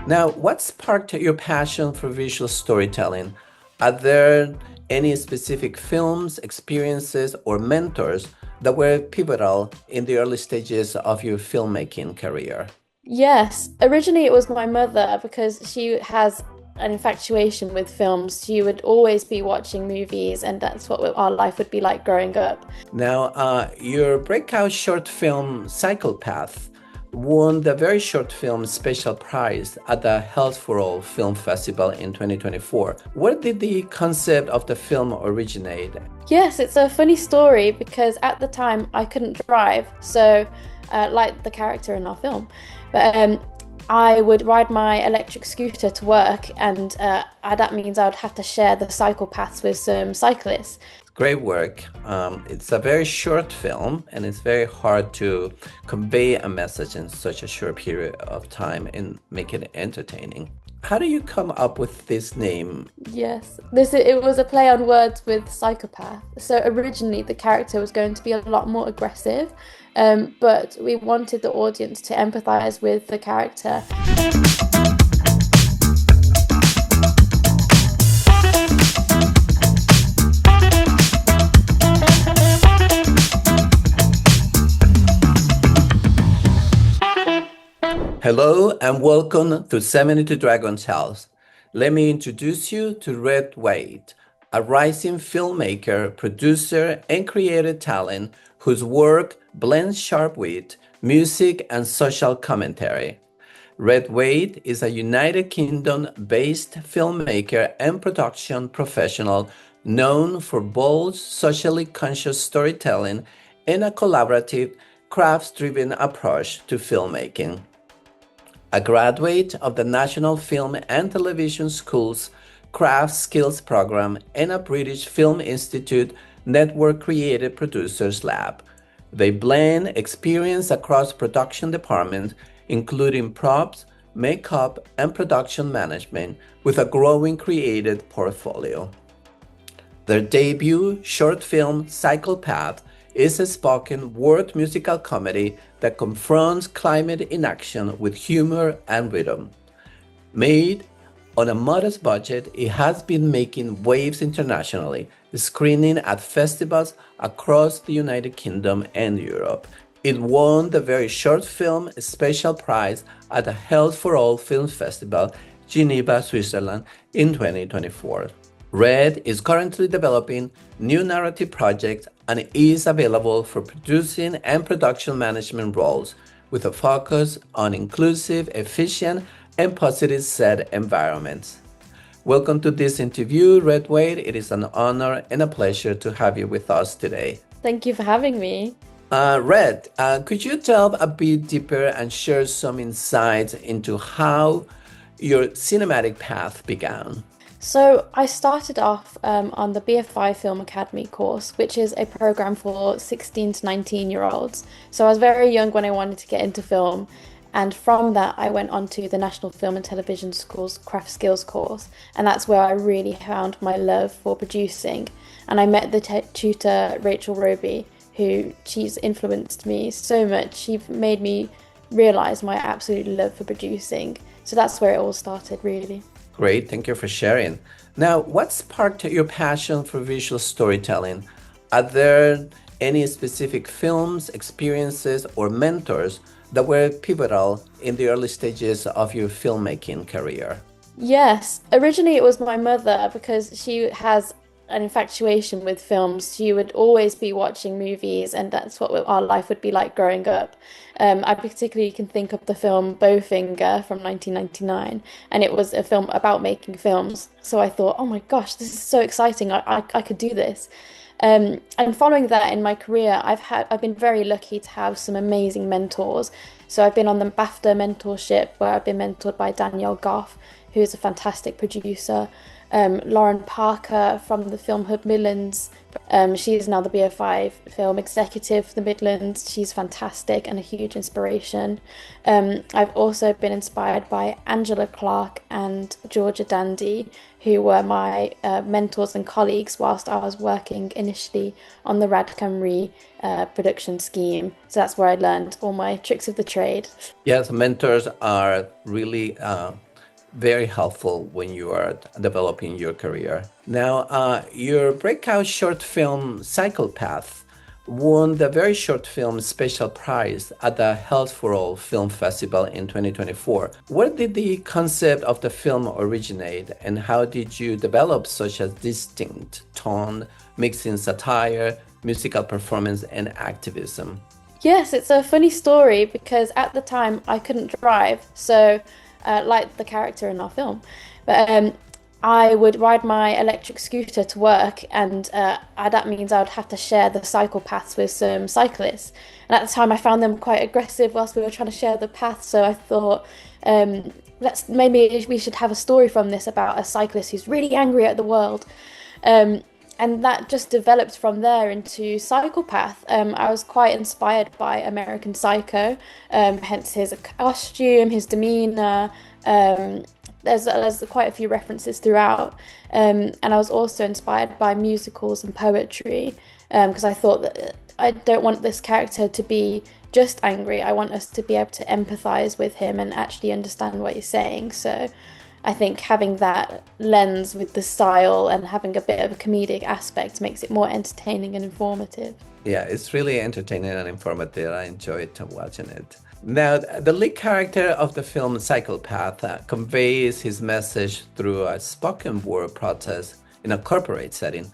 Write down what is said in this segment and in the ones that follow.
Now, what sparked your passion for visual storytelling? Are there any specific films, experiences, or mentors that were pivotal in the early stages of your filmmaking career? Yes, originally it was my mother because she has an infatuation with films. She would always be watching movies, and that's what our life would be like growing up. Now, your breakout short film, Psychopath, won the Very Short Film Special Prize at the Health for All Film Festival in 2024. Where did the concept of the film originate? Yes, it's a funny story because at the time I couldn't drive, so like the character in our film, but I would ride my electric scooter to work, and that means I would have to share the cycle paths with some cyclists. Great work. It's a very short film, and it's very hard to convey a message in such a short period of time and make it entertaining. How do you come up with this name? Yes, it was a play on words with psychopath. So originally the character was going to be a lot more aggressive, but we wanted the audience to empathize with the character. Hello and welcome to 72 Dragons House. Let me introduce you to Red Wade, a rising filmmaker, producer, and creative talent whose work blends sharp wit, music, and social commentary. Red Wade is a United Kingdom-based filmmaker and production professional known for bold, socially conscious storytelling and a collaborative, crafts-driven approach to filmmaking. A graduate of the National Film and Television School's Craft Skills Program and a British Film Institute Network Creative Producers Lab. They blend experience across production departments, including props, makeup, and production management, with a growing creative portfolio. Their debut short film, Psychopath, is a spoken word musical comedy that confronts climate inaction with humor and rhythm. Made on a modest budget, it has been making waves internationally, screening at festivals across the United Kingdom and Europe. It won the Very Short Film Special Prize at the Health for All Film Festival, Geneva, Switzerland in 2024. Red is currently developing new narrative projects and is available for producing and production management roles with a focus on inclusive, efficient, and positive set environments. Welcome to this interview, Red Wade. It is an honor and a pleasure to have you with us today. Thank you for having me. Red, could you delve a bit deeper and share some insights into how your cinematic path began? So I started off on the BFI Film Academy course, which is a program for 16 to 19-year-olds. So I was very young when I wanted to get into film. And from that, I went on to the National Film and Television School's Craft Skills course. And that's where I really found my love for producing. And I met the tutor, Rachel Roby, she's influenced me so much. She made me realize my absolute love for producing. So that's where it all started, really. Great, thank you for sharing. Now, what sparked your passion for visual storytelling? Are there any specific films, experiences, or mentors that were pivotal in the early stages of your filmmaking career? Yes, originally it was my mother because she has an infatuation with films. She would always be watching movies, and that's what our life would be like growing up. I particularly can think of the film Bowfinger from 1999, and it was a film about making films. So I thought, oh my gosh, this is so exciting. I could do this. And following that in my career, I've been very lucky to have some amazing mentors. So I've been on the BAFTA mentorship where I've been mentored by Danielle Goff, who's a fantastic producer. Lauren Parker from the Film Hub Midlands. She is now the BFI film executive for the Midlands. She's fantastic and a huge inspiration. I've also been inspired by Angela Clark and Georgia Dandy, who were my mentors and colleagues whilst I was working initially on the Rad Cymru production scheme. So that's where I learned all my tricks of the trade. Yes, mentors are really very helpful when you are developing your career. Now, your breakout short film, Psychopath, won the Very Short Film Special Prize at the Health for All Film Festival in 2024. Where did the concept of the film originate, and how did you develop such a distinct tone, mixing satire, musical performance, and activism? Yes, it's a funny story because at the time I couldn't drive, so like the character in our film, but I would ride my electric scooter to work, and that means I would have to share the cycle paths with some cyclists. And at the time, I found them quite aggressive whilst we were trying to share the path. So I thought, let's maybe we should have a story from this about a cyclist who's really angry at the world. And that just developed from there into Psychopath. I was quite inspired by American Psycho, hence his costume, his demeanor. There's quite a few references throughout, and I was also inspired by musicals and poetry, because I thought that I don't want this character to be just angry. I want us to be able to empathize with him and actually understand what he's saying. So I think having that lens with the style and having a bit of a comedic aspect makes it more entertaining and informative. Yeah, it's really entertaining and informative. I enjoyed watching it. Now, the lead character of the film Psychopath conveys his message through a spoken word process in a corporate setting.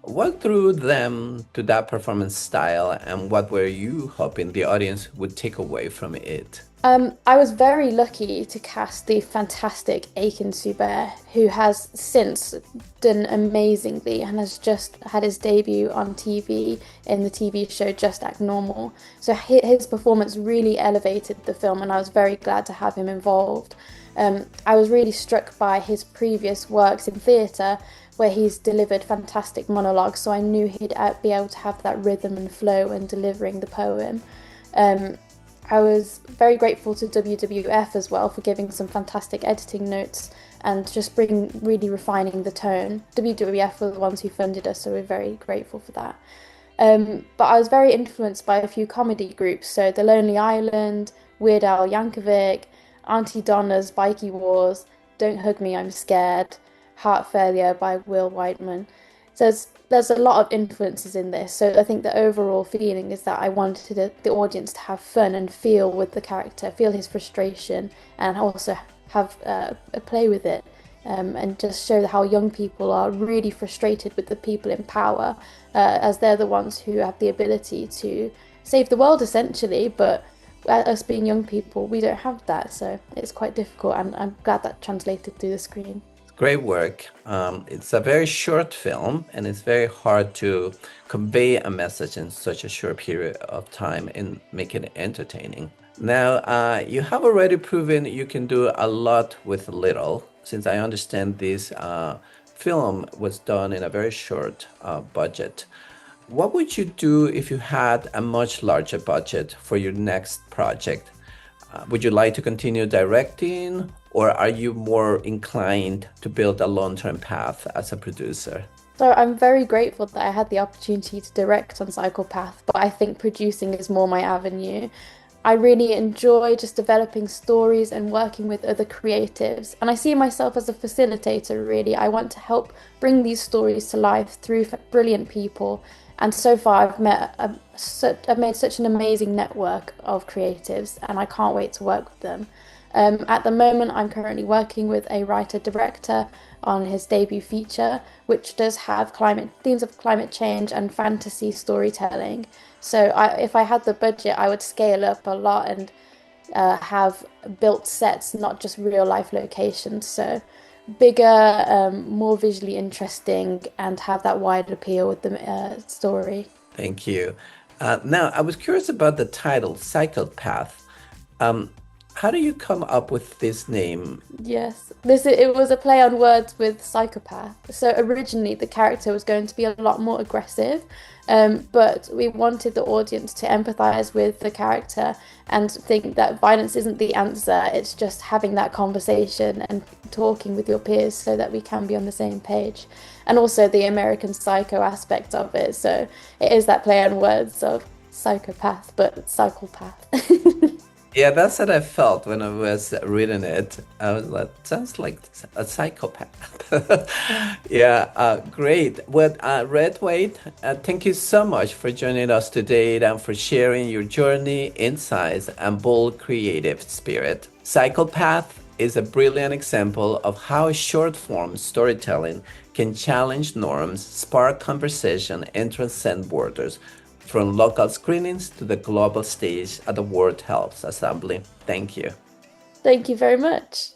What drew them to that performance style, and what were you hoping the audience would take away from it? I was very lucky to cast the fantastic Akin Subert, who has since done amazingly and has just had his debut on TV in the TV show Just Act Normal. So his performance really elevated the film, and I was very glad to have him involved. I was really struck by his previous works in theatre, where he's delivered fantastic monologues, so I knew he'd be able to have that rhythm and flow in delivering the poem. I was very grateful to WWF as well for giving some fantastic editing notes and just really refining the tone. WWF were the ones who funded us, so we're very grateful for that. But I was very influenced by a few comedy groups, so The Lonely Island, Weird Al Yankovic, Auntie Donna's Bikey Wars, Don't Hug Me, I'm Scared, Heart Failure by Will Whiteman. So there's a lot of influences in this. So I think the overall feeling is that I wanted the audience to have fun and feel with the character, feel his frustration, and also have a play with it, and just show how young people are really frustrated with the people in power, as they're the ones who have the ability to save the world essentially, but us being young people, we don't have that, so it's quite difficult, and I'm glad that translated through the screen. Great work. It's a very short film, and it's very hard to convey a message in such a short period of time and make it entertaining. Now, you have already proven you can do a lot with little, since I understand this film was done in a very short budget. What would you do if you had a much larger budget for your next project? Would you like to continue directing, or are you more inclined to build a long-term path as a producer? So I'm very grateful that I had the opportunity to direct on Psychopath, but I think producing is more my avenue. I really enjoy just developing stories and working with other creatives, and I see myself as a facilitator, really. I want to help bring these stories to life through brilliant people, and so far I've made such an amazing network of creatives, and I can't wait to work with them. At the moment, I'm currently working with a writer-director on his debut feature, which does have themes of climate change and fantasy storytelling. So if I had the budget, I would scale up a lot and have built sets, not just real-life locations. So bigger, more visually interesting, and have that wide appeal with the story. Thank you. Now, I was curious about the title, Psychopath. How do you come up with this name? Yes, it was a play on words with psychopath. So originally the character was going to be a lot more aggressive, but we wanted the audience to empathize with the character and think that violence isn't the answer. It's just having that conversation and talking with your peers so that we can be on the same page. And also the American Psycho aspect of it. So it is that play on words of psychopath, but psychopath. Yeah, that's what I felt when I was reading it. I was like, sounds like a psychopath. Yeah, great. Well, Red Wade, thank you so much for joining us today and for sharing your journey, insights, and bold creative spirit. Psychopath is a brilliant example of how short form storytelling can challenge norms, spark conversation, and transcend borders from local screenings to the global stage at the World Health Assembly. Thank you. Thank you very much.